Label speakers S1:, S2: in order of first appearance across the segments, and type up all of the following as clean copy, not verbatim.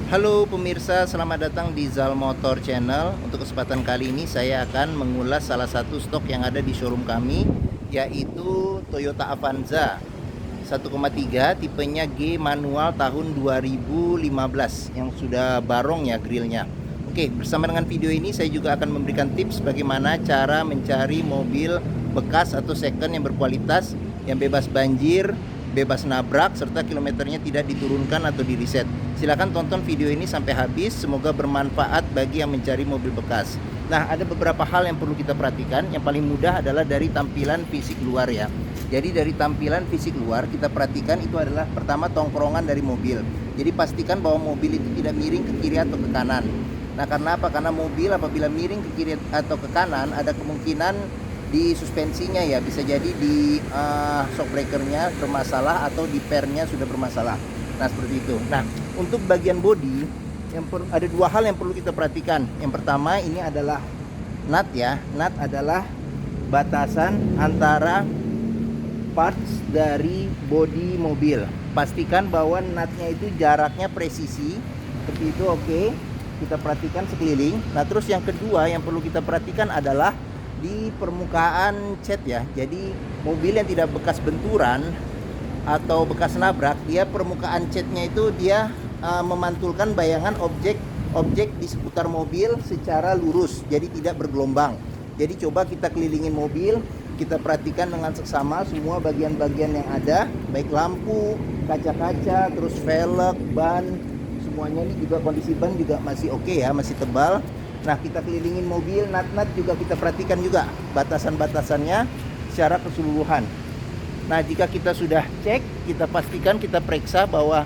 S1: Halo pemirsa, selamat datang di Zal Motor Channel. Untuk kesempatan kali ini saya akan mengulas salah satu stok yang ada di showroom kami, yaitu Toyota Avanza 1,3 tipenya G manual tahun 2015 yang sudah barong ya grillnya. Oke, bersama dengan video ini saya juga akan memberikan tips bagaimana cara mencari mobil bekas atau second yang berkualitas, yang bebas banjir, bebas nabrak, serta kilometernya tidak diturunkan atau di reset. Silahkan tonton video ini sampai habis, semoga bermanfaat bagi yang mencari mobil bekas. Nah, ada beberapa hal yang perlu kita perhatikan. Yang paling mudah adalah dari tampilan fisik luar ya. Jadi dari tampilan fisik luar kita perhatikan itu adalah pertama tongkrongan dari mobil. Jadi pastikan bahwa mobil itu tidak miring ke kiri atau ke kanan. Nah, karena apa? Karena mobil apabila miring ke kiri atau ke kanan ada kemungkinan di suspensinya ya, bisa jadi di shock breakernya bermasalah atau di pernya sudah bermasalah. Nah, seperti itu. Nah, untuk bagian bodi ada dua hal yang perlu kita perhatikan. Yang pertama ini adalah nut ya. Nut adalah batasan antara parts dari bodi mobil. Pastikan bahwa nutnya itu jaraknya presisi seperti itu. Oke, kita perhatikan sekeliling. Nah, terus yang kedua yang perlu kita perhatikan adalah di permukaan cat ya. Jadi mobil yang tidak bekas benturan atau bekas nabrak, dia permukaan catnya itu dia memantulkan bayangan objek di seputar mobil secara lurus, jadi tidak bergelombang. Jadi coba kita kelilingin mobil, kita perhatikan dengan seksama semua bagian-bagian yang ada, baik lampu, kaca-kaca, terus velg, ban, semuanya ini juga kondisi ban juga masih oke ya, masih tebal. Nah, kita kelilingin mobil, nut-nut juga kita perhatikan juga batasan-batasannya secara keseluruhan. Nah, jika kita sudah cek, kita pastikan, kita periksa bahwa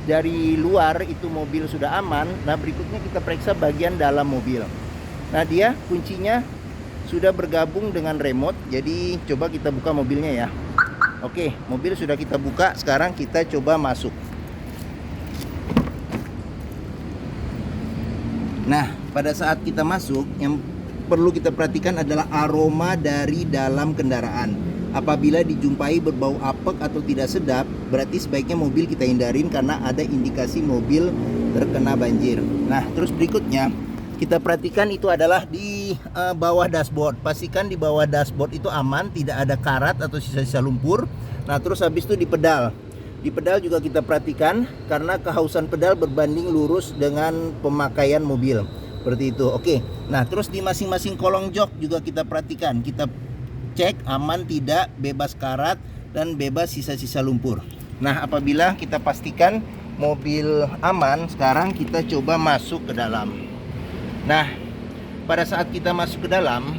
S1: dari luar itu mobil sudah aman. Nah, berikutnya kita periksa bagian dalam mobil. Nah, dia kuncinya sudah bergabung dengan remote. Jadi coba kita buka mobilnya ya. Oke, mobil sudah kita buka. Sekarang kita coba masuk. Nah, pada saat kita masuk, yang perlu kita perhatikan adalah aroma dari dalam kendaraan. Apabila dijumpai berbau apek atau tidak sedap, berarti sebaiknya mobil kita hindarin karena ada indikasi mobil terkena banjir. Nah, terus berikutnya kita perhatikan itu adalah di bawah dashboard. Pastikan di bawah dashboard itu aman, tidak ada karat atau sisa-sisa lumpur. Nah, terus habis itu di pedal. Di pedal juga kita perhatikan karena kehausan pedal berbanding lurus dengan pemakaian mobil. Seperti itu. Oke. Nah, terus di masing-masing kolong jok juga kita perhatikan. Kita cek aman tidak, bebas karat dan bebas sisa-sisa lumpur. Nah, apabila kita pastikan mobil aman, sekarang kita coba masuk ke dalam. Nah, pada saat kita masuk ke dalam,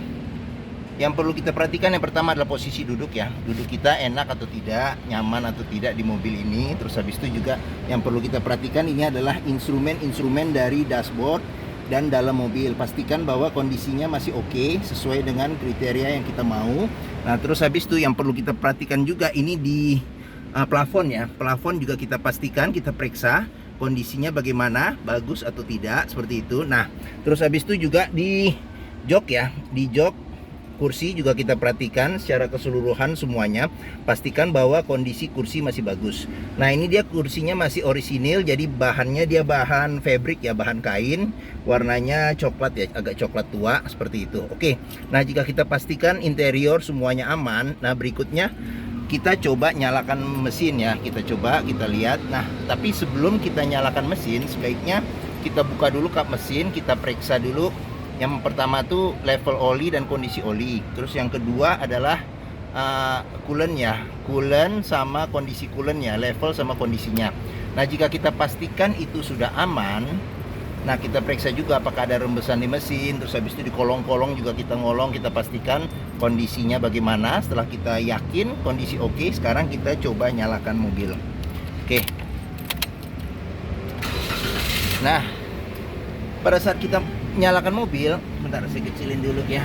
S1: yang perlu kita perhatikan yang pertama adalah posisi duduk ya. Duduk kita enak atau tidak, nyaman atau tidak di mobil ini. Terus habis itu juga yang perlu kita perhatikan ini adalah instrumen-instrumen dari dashboard dan dalam mobil. Pastikan bahwa kondisinya masih oke, sesuai dengan kriteria yang kita mau. Nah, terus habis itu yang perlu kita perhatikan juga ini di plafon ya. Plafon juga kita pastikan, kita periksa kondisinya bagaimana, bagus atau tidak, seperti itu. Nah, terus habis itu juga di jok ya, di jok kursi juga kita perhatikan secara keseluruhan semuanya. Pastikan bahwa kondisi kursi masih bagus. Nah, ini dia kursinya masih orisinil, jadi bahannya dia bahan fabric ya, bahan kain. Warnanya coklat ya, agak coklat tua seperti itu. Oke. Nah, jika kita pastikan interior semuanya aman, nah berikutnya kita coba nyalakan mesin ya. Kita coba, kita lihat. Nah, tapi sebelum kita nyalakan mesin, sebaiknya kita buka dulu kap mesin, kita periksa dulu. Yang pertama tuh level oli dan kondisi oli. Terus yang kedua adalah coolant ya, coolant sama kondisi coolant-nya, level sama kondisinya. Nah, jika kita pastikan itu sudah aman, nah kita periksa juga apakah ada rembesan di mesin. Terus habis itu di kolong-kolong juga kita ngolong, kita pastikan kondisinya bagaimana. Setelah kita yakin kondisi oke, sekarang kita coba nyalakan mobil. Oke. Nah, pada saat kita nyalakan mobil, bentar saya kecilin dulu ya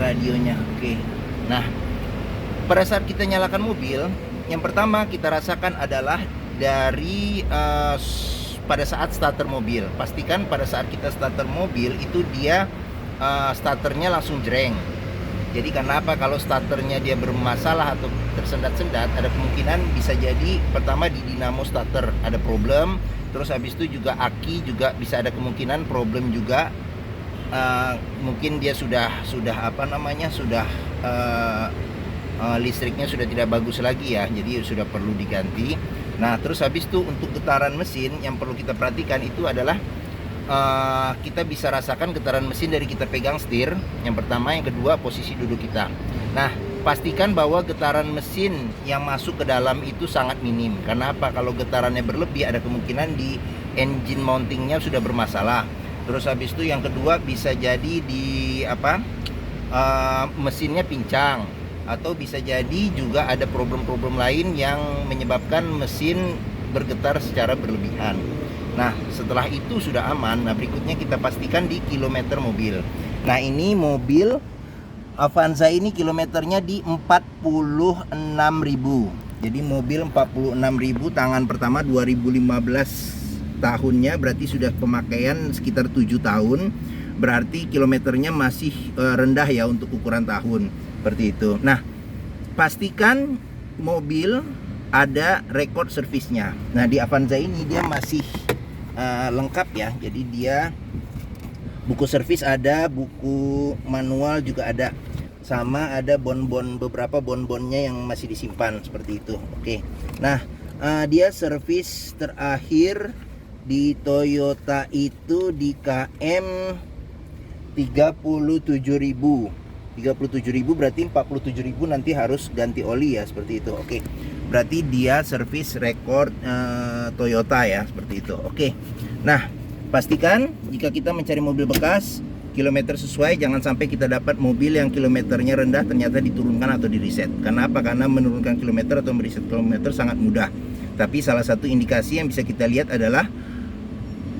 S1: radionya. Oke. Nah, pada saat kita nyalakan mobil, yang pertama kita rasakan adalah dari pada saat starter mobil. Pastikan pada saat kita starter mobil itu dia starternya langsung jreng. Jadi karena apa? Kalau starternya dia bermasalah atau tersendat-sendat, ada kemungkinan bisa jadi pertama di dinamo starter ada problem, terus habis itu juga aki juga bisa ada kemungkinan problem juga. Mungkin dia sudah apa namanya listriknya sudah tidak bagus lagi ya, jadi sudah perlu diganti. Nah terus habis itu untuk getaran mesin yang perlu kita perhatikan itu adalah kita bisa rasakan getaran mesin dari kita pegang setir yang pertama, yang kedua posisi duduk kita. Nah pastikan bahwa getaran mesin yang masuk ke dalam itu sangat minim. Karena apa? Kalau getarannya berlebih ada kemungkinan di engine mountingnya sudah bermasalah. Terus habis itu yang kedua bisa jadi di mesinnya pincang, atau bisa jadi juga ada problem-problem lain yang menyebabkan mesin bergetar secara berlebihan. Nah setelah itu sudah aman, nah berikutnya kita pastikan di kilometer mobil. Nah ini mobil Avanza ini kilometernya di 46.000. Jadi mobil 46.000, tangan pertama 2015 tahunnya, berarti sudah pemakaian sekitar 7 tahun. Berarti kilometernya masih rendah ya untuk ukuran tahun, seperti itu. Nah pastikan mobil ada rekod servisnya. Nah di Avanza ini dia masih lengkap ya. Jadi dia buku servis ada, buku manual juga ada, sama ada beberapa bonbonnya yang masih disimpan seperti itu. Oke. Nah dia servis terakhir di Toyota itu di KM 37.000 berarti 47.000 nanti harus ganti oli ya, seperti itu. Oke, berarti dia servis record Toyota ya, seperti itu. Oke, nah pastikan jika kita mencari mobil bekas kilometer sesuai, jangan sampai kita dapat mobil yang kilometernya rendah ternyata diturunkan atau di reset. Karena apa? Karena menurunkan kilometer atau mereset kilometer sangat mudah. Tapi salah satu indikasi yang bisa kita lihat adalah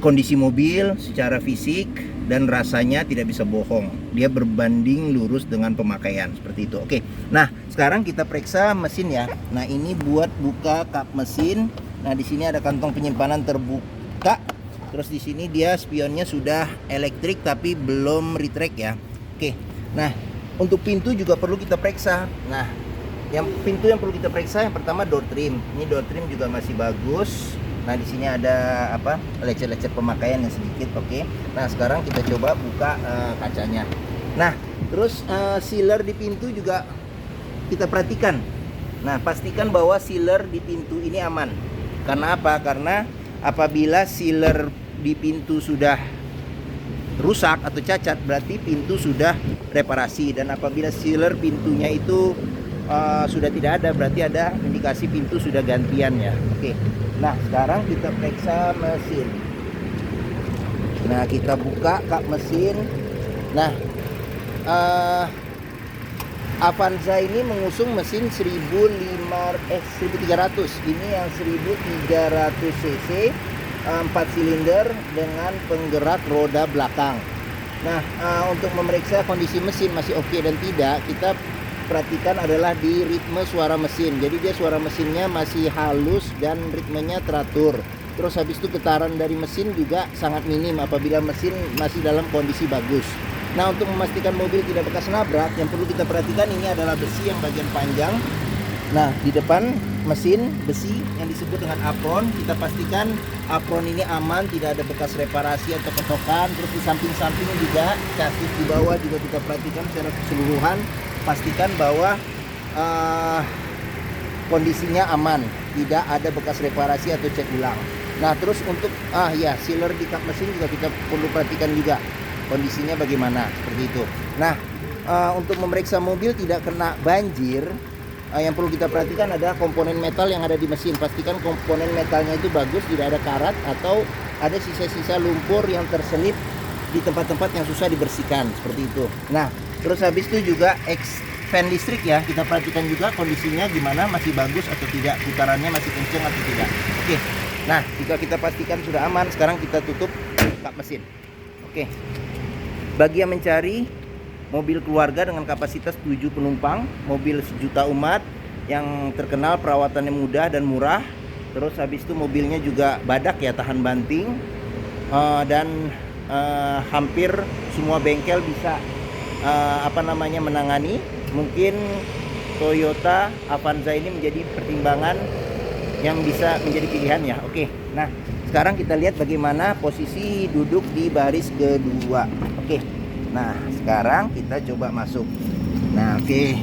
S1: kondisi mobil secara fisik dan rasanya tidak bisa bohong. Dia berbanding lurus dengan pemakaian, seperti itu. Oke. Nah, sekarang kita periksa mesin ya. Nah, ini buat buka kap mesin. Nah, di sini ada kantong penyimpanan terbuka. Terus di sini dia spionnya sudah elektrik tapi belum retract ya. Oke. Nah, untuk pintu juga perlu kita periksa. Nah, pintu yang perlu kita periksa yang pertama door trim. Ini door trim juga masih bagus. Nah di sini ada lecet-lecet pemakaian yang sedikit. Oke. Nah sekarang kita coba buka kacanya. Nah terus sealer di pintu juga kita perhatikan. Nah pastikan bahwa sealer di pintu ini aman. Karena apa? Karena apabila sealer di pintu sudah rusak atau cacat, berarti pintu sudah reparasi. Dan apabila sealer pintunya itu sudah tidak ada, berarti ada indikasi pintu sudah gantian ya. Oke. Nah sekarang kita periksa mesin. Nah kita buka kap mesin. Nah Avanza ini mengusung mesin 1300. Ini yang 1300 cc 4 silinder dengan penggerak roda belakang. Nah untuk memeriksa kondisi mesin masih oke dan tidak, kita perhatikan adalah di ritme suara mesin. Jadi dia suara mesinnya masih halus dan ritmenya teratur. Terus habis itu getaran dari mesin juga sangat minim apabila mesin masih dalam kondisi bagus. Nah untuk memastikan mobil tidak bekas nabrak, yang perlu kita perhatikan ini adalah besi yang bagian panjang. Nah di depan mesin besi yang disebut dengan apron, kita pastikan apron ini aman, tidak ada bekas reparasi atau ketokan. Terus di samping-samping juga, chassis di bawah juga kita perhatikan secara keseluruhan. Pastikan bahwa kondisinya aman, tidak ada bekas reparasi atau cek ulang. Nah terus untuk sealer di kap mesin juga kita perlu perhatikan juga kondisinya bagaimana, seperti itu. Nah untuk memeriksa mobil tidak kena banjir, yang perlu kita perhatikan adalah komponen metal yang ada di mesin. Pastikan komponen metalnya itu bagus, tidak ada karat atau ada sisa-sisa lumpur yang terselip di tempat-tempat yang susah dibersihkan, seperti itu. Nah terus habis itu juga fan listrik ya, kita perhatikan juga kondisinya gimana, masih bagus atau tidak, putarannya masih kenceng atau tidak. Oke. Nah jika kita pastikan sudah aman, sekarang kita tutup kap mesin. Oke. Bagi yang mencari mobil keluarga dengan kapasitas 7 penumpang, mobil sejuta umat yang terkenal perawatannya mudah dan murah. Terus habis itu mobilnya juga badak ya, tahan banting, dan hampir semua bengkel bisa menangani, mungkin Toyota Avanza ini menjadi pertimbangan yang bisa menjadi pilihan ya. Oke, nah sekarang kita lihat bagaimana posisi duduk di baris kedua. Oke, nah sekarang kita coba masuk. Nah oke,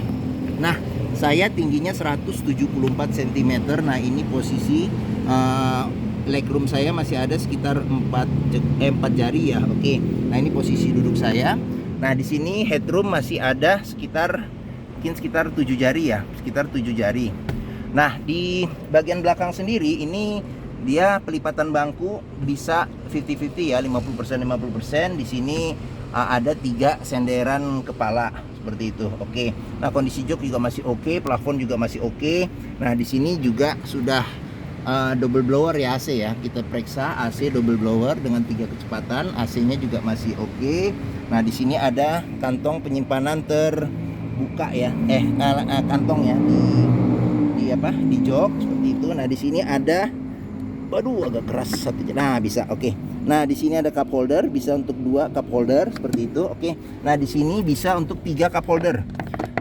S1: nah saya tingginya 174 cm. Nah ini posisi legroom saya masih ada sekitar 4 jari ya. Oke, nah ini posisi duduk saya. Nah di sini headroom masih ada sekitar 7 jari ya, sekitar 7 jari. Nah di bagian belakang sendiri ini dia pelipatan bangku bisa 50-50 ya, 50% 50%. Di sini ada 3 senderan kepala seperti itu. Oke. Nah kondisi jok juga masih oke, plafon juga masih oke. Nah di sini juga sudah double blower ya, AC ya. Kita periksa AC double blower dengan 3 kecepatan, AC-nya juga masih oke. Nah di sini ada kantong penyimpanan terbuka ya, kantong ya di jok seperti itu. Nah di sini ada, waduh agak keras satu. Nah bisa, oke. Nah di sini ada cup holder, bisa untuk 2 cup holder seperti itu. Oke. Nah di sini bisa untuk 3 cup holder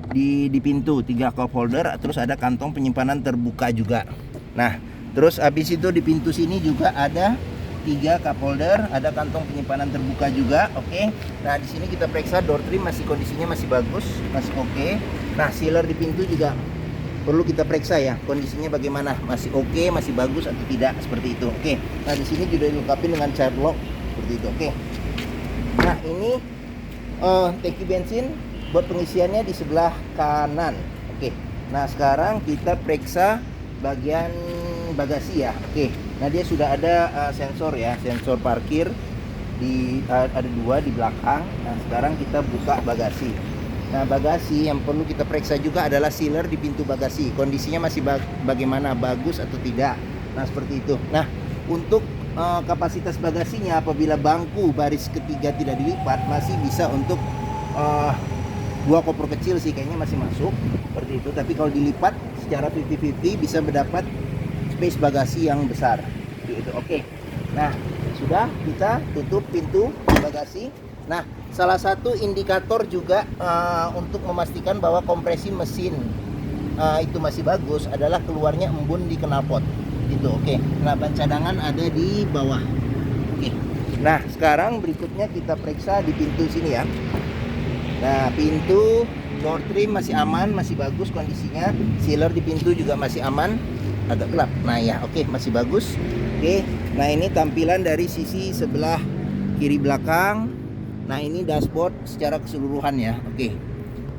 S1: di pintu, 3 cup holder. Terus ada kantong penyimpanan terbuka juga. Nah terus habis itu di pintu sini juga ada 3 cup holder, ada kantong penyimpanan terbuka juga. Oke. Nah di sini kita periksa door trim masih kondisinya masih bagus, masih oke. Nah sealer di pintu juga perlu kita periksa ya, kondisinya bagaimana, masih oke, masih bagus atau tidak, seperti itu. Oke. Nah di sini juga dilengkapi dengan child lock seperti itu. Oke. Nah ini tangki bensin buat pengisiannya di sebelah kanan. Oke. Nah sekarang kita periksa bagian bagasi ya. Oke. Nah dia sudah ada sensor ya, sensor parkir ada 2 di belakang. Nah sekarang kita buka bagasi. Nah bagasi yang perlu kita periksa juga adalah sealer di pintu bagasi, kondisinya masih bagaimana, bagus atau tidak. Nah seperti itu. Nah untuk kapasitas bagasinya, apabila bangku baris ketiga tidak dilipat, masih bisa untuk 2 koper kecil sih, kayaknya masih masuk seperti itu. Tapi kalau dilipat secara 50-50 bisa mendapat space bagasi yang besar gitu. Oke. Nah sudah, kita tutup pintu bagasi. Nah salah satu indikator juga untuk memastikan bahwa kompresi mesin itu masih bagus adalah keluarnya embun di knalpot gitu. Oke. Nah ban cadangan ada di bawah. Oke. Nah sekarang berikutnya kita periksa di pintu sini ya. Nah pintu door trim masih aman, masih bagus kondisinya. Sealer di pintu juga masih aman, agak gelap. Nah ya oke, masih bagus. Oke. Nah ini tampilan dari sisi sebelah kiri belakang. Nah ini dashboard secara keseluruhan ya. Oke.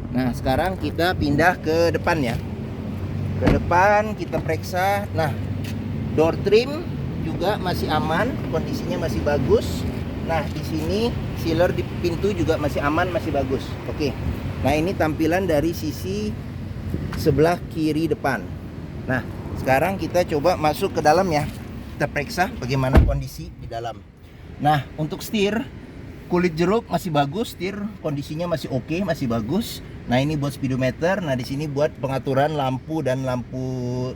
S1: Nah sekarang kita pindah ke depan ya. Ke depan kita periksa. Nah door trim juga masih aman, kondisinya masih bagus. Nah di sini sealer di pintu juga masih aman, masih bagus. Oke. Nah ini tampilan dari sisi sebelah kiri depan. Nah sekarang kita coba masuk ke dalam ya. Kita periksa bagaimana kondisi di dalam. Nah untuk setir, kulit jeruk masih bagus, setir kondisinya masih oke, masih bagus. Nah ini buat speedometer. Nah di sini buat pengaturan lampu dan lampu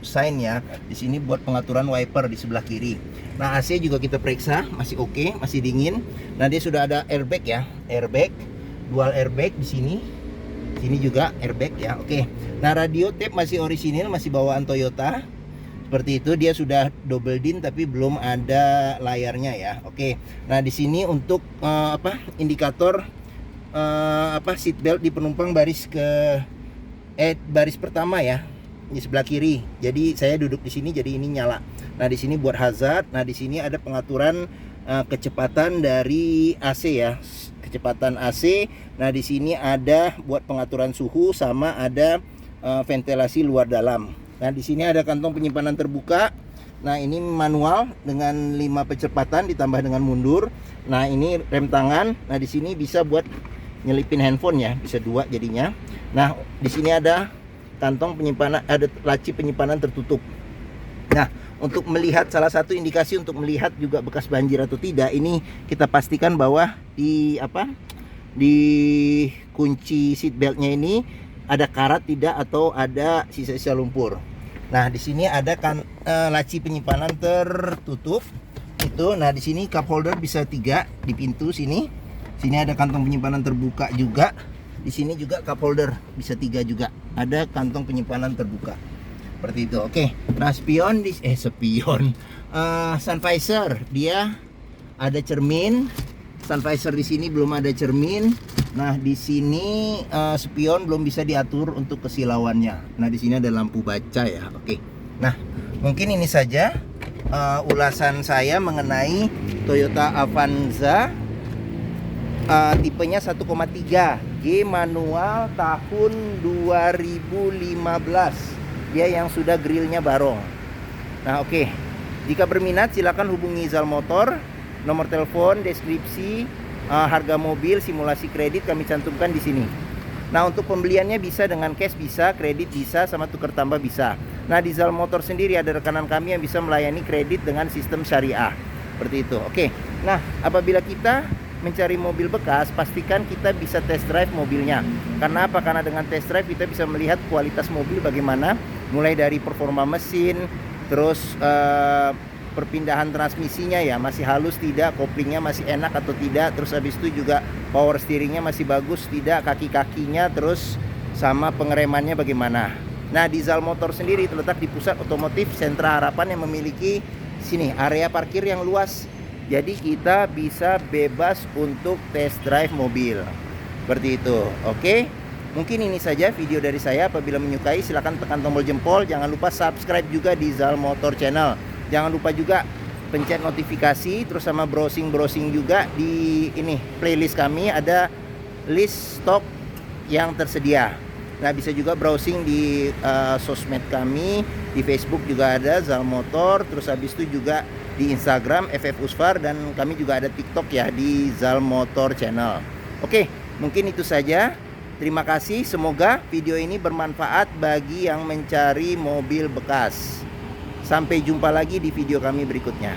S1: sign ya. Di sini buat pengaturan wiper di sebelah kiri. Nah AC juga kita periksa masih oke, masih dingin. Nah dia sudah ada airbag ya, airbag, dual airbag di sini. Sini juga airbag ya. Oke. Nah radio tape masih orisinil, masih bawaan Toyota. Seperti itu, dia sudah double din tapi belum ada layarnya ya. Oke. Nah di sini untuk indikator seat belt di penumpang baris baris pertama ya, di sebelah kiri. Jadi saya duduk di sini, jadi ini nyala. Nah di sini buat hazard. Nah di sini ada pengaturan kecepatan dari AC ya, kecepatan AC. Nah di sini ada buat pengaturan suhu, sama ada ventilasi luar dalam. Nah di sini ada kantong penyimpanan terbuka. Nah ini manual dengan 5 percepatan ditambah dengan mundur. Nah ini rem tangan. Nah di sini bisa buat nyelipin handphone ya, bisa 2 jadinya. Nah di sini ada kantong penyimpanan, ada laci penyimpanan tertutup. Nah untuk melihat, salah satu indikasi untuk melihat juga bekas banjir atau tidak, ini kita pastikan bahwa di kunci seat beltnya ini ada karat tidak, atau ada sisa-sisa lumpur. Nah di sini ada laci penyimpanan tertutup itu. Nah di sini cup holder bisa 3 di pintu sini. Sini ada kantong penyimpanan terbuka juga. Di sini juga cup holder, bisa 3 juga. Ada kantong penyimpanan terbuka. Seperti itu. Oke. Nah, spion sun visor, dia ada cermin. Sun visor di sini belum ada cermin. Nah, di sini spion belum bisa diatur untuk kesilauannya. Nah, di sini ada lampu baca ya. Oke. Nah, mungkin ini saja ulasan saya mengenai Toyota Avanza tipenya 1,3 G manual tahun 2015. Dia yang sudah grillnya barong. Nah, oke. Jika berminat silakan hubungi Zal Motor. Nomor telepon, deskripsi, harga mobil, simulasi kredit kami cantumkan di sini. Nah, untuk pembeliannya bisa dengan cash bisa, kredit bisa, sama tukar tambah bisa. Nah, di Zal Motor sendiri ada rekanan kami yang bisa melayani kredit dengan sistem syariah. Seperti itu. Oke. Nah, apabila kita mencari mobil bekas, pastikan kita bisa test drive mobilnya. Karena apa? Karena dengan test drive kita bisa melihat kualitas mobil bagaimana, mulai dari performa mesin, terus perpindahan transmisinya ya masih halus tidak, koplingnya masih enak atau tidak, terus habis itu juga power steeringnya masih bagus tidak, kaki-kakinya, terus sama pengeremannya bagaimana. Nah, di Zal Motor sendiri terletak di pusat otomotif Sentra Harapan yang memiliki sini area parkir yang luas. Jadi kita bisa bebas untuk test drive mobil. Seperti itu. Oke. Mungkin ini saja video dari saya. Apabila menyukai silahkan tekan tombol jempol. Jangan lupa subscribe juga di Zal Motor Channel. Jangan lupa juga pencet notifikasi, terus sama browsing juga di ini playlist kami ada list stok yang tersedia. Nah, bisa juga browsing di sosmed kami, di Facebook juga ada Zal Motor, terus habis itu juga di Instagram FF Usfar, dan kami juga ada TikTok ya di Zal Motor Channel. Oke, mungkin itu saja. Terima kasih, semoga video ini bermanfaat bagi yang mencari mobil bekas. Sampai jumpa lagi di video kami berikutnya.